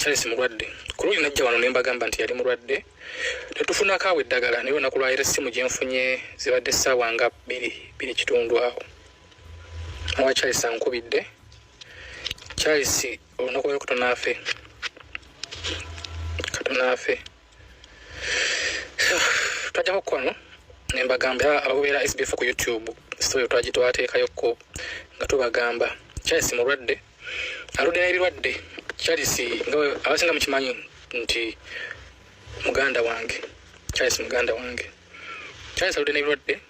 Charles mulwadde kululi najja wano ne mbagamba nti yali mulwadde tetufunako awo eddagala naye olunaku lwaleero essimu gye nfunye zibadde essaawa nga bbiri kitundu awo awa Charles ankubidde Charles olunaku lwaleero katono afe twajjako kwano ne mbagamba ababeera SBF ku YouTube story twagitwateekayoko nga tubagamba Charles mulwadde aludde n'ebirwadde Charles nga abasinga mukimanyi nti muganda wange Charles aludde n'ebirwadde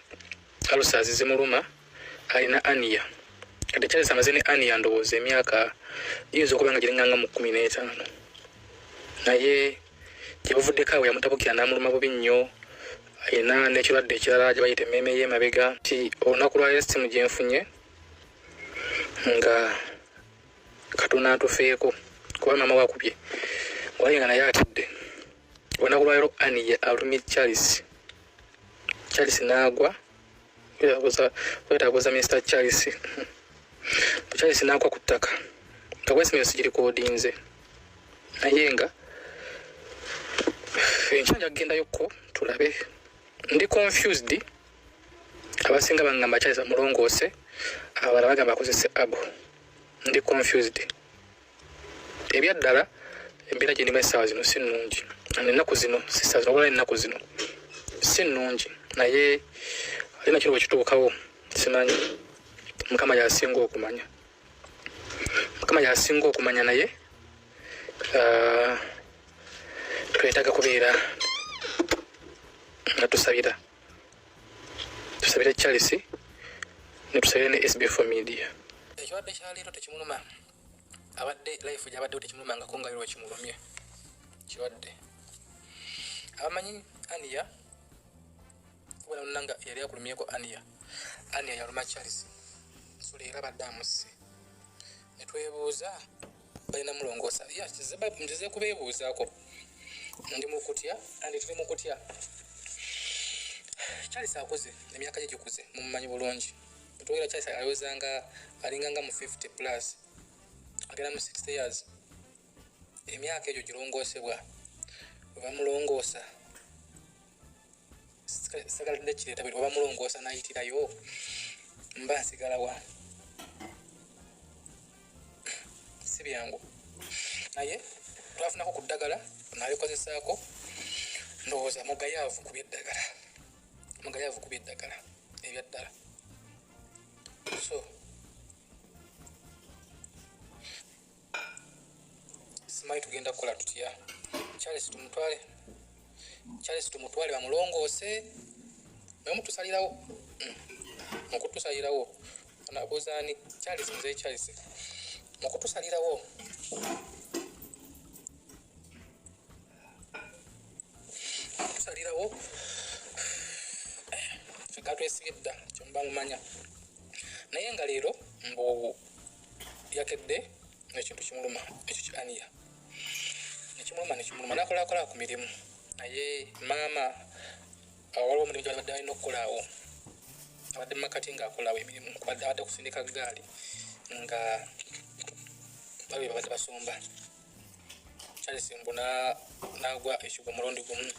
alusazi zimuluma alina ania kati Charles amaze ne ania ndowooza emyaka yinza okuba nga giringanga mu 15 naye gyebavuddeko awo yamutabukira n'amuluma bubi nnyo alina n'ekirwadde ekirala gye bayita emmeeme y'emabega ti olunaku lwaleero essimu gye nfunye nga Katonda atufeeko kuba maama wakubye walinga naye atidde olunaku lwaleero ania alumye Charles n'agwa wetaabuza Mr. Charles n'agwa ku ttaka nga bwesimiro sigirikodinze naye nga enkyanja kugendayokko tulabe ndi confused abasinga bangamba Charles amulongoose abalala bagamba akozese abo ndi confused ebyaddala embeera gye ndimu essaawa zino si nnungi ennaku zino sisa zino okola ennaku zino si nnungi naye alina kiro bwe kituukawo simanyi Mukama y'asinga okumanya naye twetaaga kubeera nga tusabira Charles ne tusabira ne SBF Media ekirwadde kya leero tekimuluma abadde life gy'abaddewo tekimulumangako nga leero kimulumye kirwadde abamanyi ania kubona nanga yali akulumyeko ania yaluma Charles so leero abadde amusse ne twebuuza balina mulongoosa nzize kubeebuuzaako ndi mukutya andi tuli mukutya Charles akoze emyaka gye gikuze mumumanyi bulungi twogera Charles ayozanga alinganga mu 50 plus agenda mu 60 years emyaka egyo girongoosebwa oba mulongoosa sagaladde kireeta bwe oba mulongoosa n'ayitirayo mba nsigalawa si byangu naye twafunako ku ddagala n'alikozesaako ndowooza mugayaavu kuba eddagala ebyaddala so simanyi tugenda kukola tutya Charles tumutwale bamulongoose naye mukutusalirawo anabuuzaani Charles muzeyi Charles mukutusalirawo gatwesibye dda kyomba mumanya naye nga leero mbu yakedde ekintu kimuluma ekyo kiania nekimuluma nakolakola ku mirimu naye maama waliwo omulimu gyabadde alina okukolaawo abadde mumakati ng'akolaawo emirimu abadde kusindika gaali nga babadde basomba Charles mbu n'agwa ekigwo mulundi gumu